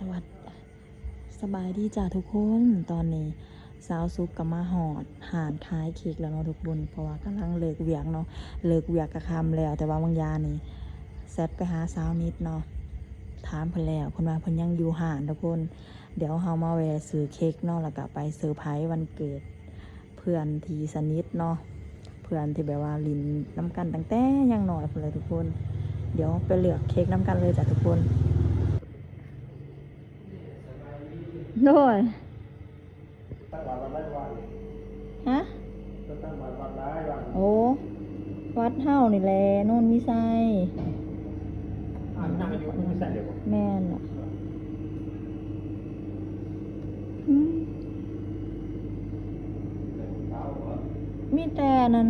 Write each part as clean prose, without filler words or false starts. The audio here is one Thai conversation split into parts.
สวัสดีสบายดีจ้าทุกคนตอนนี้สาวซุกกับมาหอดหานขายเค้กแล้วเนาะทุกคนเพราะว่ากำลังเลิกเวียกเนาะเลิกเวียกกะคำแล้วแต่ว่าบางยานี่แซดไปหาสาวนิดเนาะถามเพิ่นแล้วเพิ่นว่าเพิ่นยังอยู่หานทุกคนเดี๋ยวเฮามาแวะซื้อเค้กเนาะแล้วก็ไปเซอร์ไพรส์วันเกิดเพื่อนที่สนิทเนาะเพื่อนที่แบบว่าลิ้นน้ำกันตั้งแต่ยังน้อยพุ่นเลยทุกคนเดี๋ยวไปเลือกเค้กน้ำกันเลยจ้ะทุกคนด้วยตั้งวัดวัดได้วัน ฮะ ตั้งวัดวัดได้วัน โอ้วัดเฮานี่แหละโน่นวิสัย นั่งอายุไม่ใส่เดี๋ยวผม แม่นอ่ะอืมมีแต่นั่น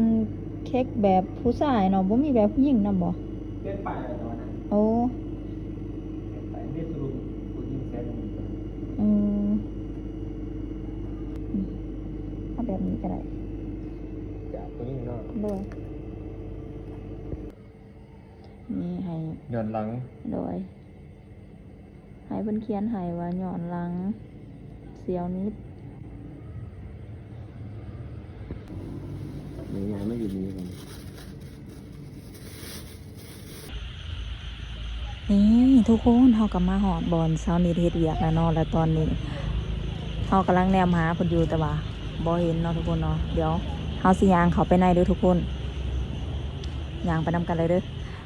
เค้กแบบผู้ชายเนาะบ่มีแบบผู้หญิงนำบ่ เล่นไปอะไรตอนนั้น โอ้ ไปนี่สรุปคุณยิ่งแซ่บมัน อืมเอาแบบนี้ก็ได้ จะคุณยิ่งเนาะ ด้วยนี่ให้ ย้อนหลัง โดยให้เพิ่นเขียนให้ว่าย้อนหลังเสียวนิด มีงานไม่อยู่นี้กัน นี่ทุกคนเฮากลับมาหอดบอลเช้านี้เฮ็ดเวียกแล้วเนาะแล้วตอนนี้เฮากำลังแนมหาเพิ่นอยู่แต่ว่าบ่เห็นเนาะทุกคนเนาะเดี๋ยวเฮาสิย่างเข้าไปในเด้อทุกคนย่างไปนำกันเลยเด้อ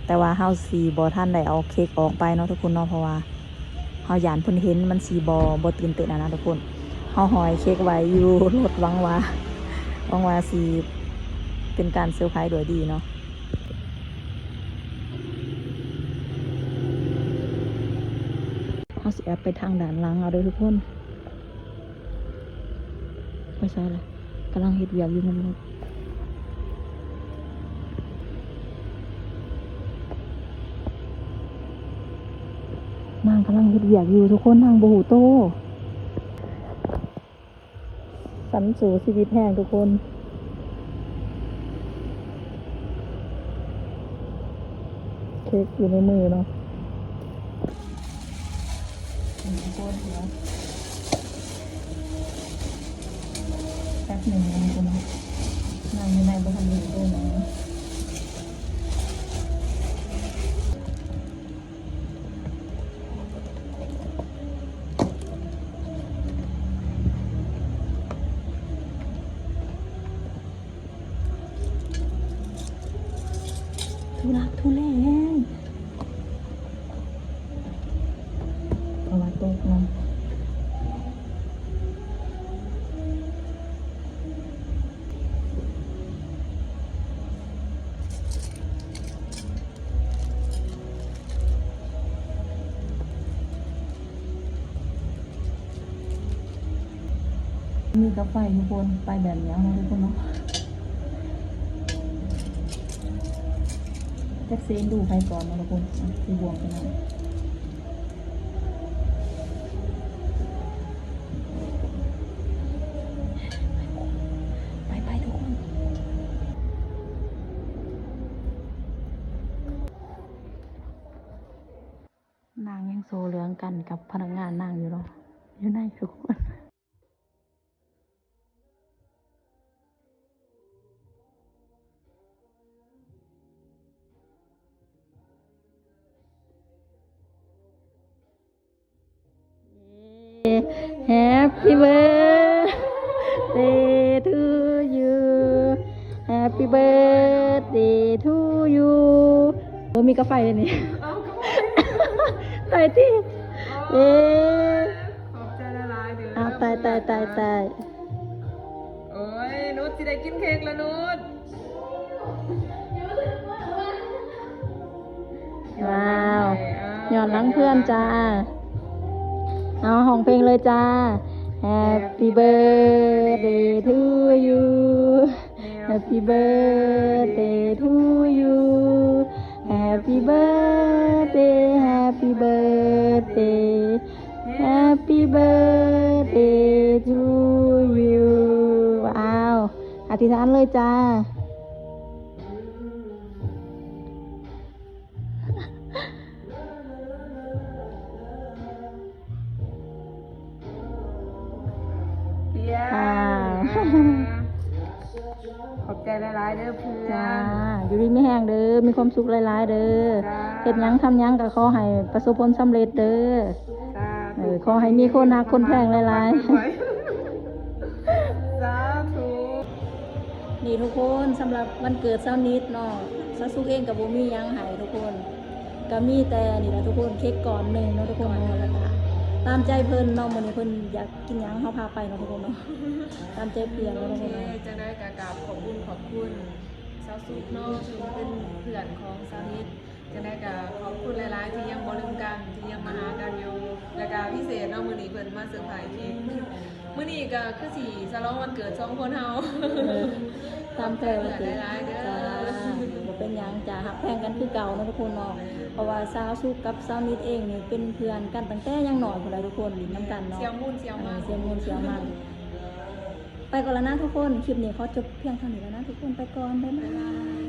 แต่ว่าเฮาสิบ่ทันได้เอาเค้กออกไปเนาะทุกคนเนาะเพราะว่าเฮาย่านเพิ่นเห็นมันสิบ่ตื่นเต้นนะทุกคนเฮาหอยเค้กไว้อยู่รถหวังว่าสิเป็นการเซอร์ไพรส์โดยดีเนาะเขาสิแอบไปทางด่านหลังเอาเด้อทุกคนไปใช่เลยกำลังเฮ็ดเวียกอยู่นั่นเลยนางกำลังเฮ็ดเวียกอยู่ทุกคนนางบ่หูโตสันสู่ชีวิตแห้งทุกคนเค้กอยู่ในมือเนาะทุกคนเดี๋ยวแป๊บหนึ่งนะทุกคนนั่งอยู่ในบ้านอยู่ด้วยนะทุลักทุเลเพราะว่าตกเนาะมีกาแฟทุกคนไปแบบนี้นะทุกคนเนาะแจ็คเซนดูใครก่อนนะทุกคนที่บวงไปหน่อยไปทุกคนนางยังโซเรื่องกันกับพนักงานนางอยู่เนาะอยู่ในทุกคน Happy birthday to you Happy birthday to you โอ้มีกาแฟเลยนี่ตายที่เอ๊ขอบใจละลายเด้อ อ้าวตาย โอ้ยนุชสิได้กินเค้กแล้วนุช ว้าวย้อนหลังเพื่อนจ้าเอาห้องเพลงเลยจ้า Happy birthday to you Happy birthday to you Happy birthday Happy birthday Happy birthday to you ว้าวอธิษฐานเลยจ้า เ ยง ค่ะ ขอบใจหลายๆเด้อเพื่อ จ้าน อยู่ดีไม่แห้งเด้อมีความสุขหลายๆเด้อ จ้า เฮ็ดหยังทำหยังก็ขอให้ประสบผลสำเร็จเด้อ ขอให้มีคนรักคนแพงหลายๆ สาธุ นี่ทุกคนสำหรับวันเกิดเช้านิดเนาะซาซุกเองกับบ่มีหยังให้ทุกคนก็มีแต่นี่แหละทุกคนเค้กก่อนหนึ่งเนาะทุกคนเนาะแล้วก็ตามใจเพิ่นเนาะมื้อนี้เพิ่นอยากกินหยังเฮาพาไปเนาะทุกคนเนาะตามใจเปลี่ยน โอ เนาะทุก เค คนเนาะ จะได้กราบขอบคุณสาวสุขเนาะที่เป็นเพื่อนของสาวนิดจะได้กราบขอบคุณหลายๆที่ยังบ่ลืมกันที่ยังมาหากันอยู่และก็พิเศษเนาะมื้อนี้เพิ่นมาเซอร์ไพรส์เค้กมื้อนี้ก็คือสิฉลองวันเกิด2คนเฮา ตามใจว่าสิ หลายๆเด้อ จ้าบ่เป็นหยังจ้าฮักแพงกันคือเก่าเนาะทุกคนเนาะเพราะว่าสาวสุกกับสาวนิดเองนี่เป็นเพื่อนกันตั้งแต่ยังน้อยพุ่นแหละทุกคนลิ้นน้ำกันเนาะ เสียวมุ่นเสียวมาก เสียงมูลเสียงมันไปก่อนแล้วนะทุกคน คลิปนี้เขาจบเพียงเท่านี้แล้วนะทุกคน ไปก่อน บ๊ายบาย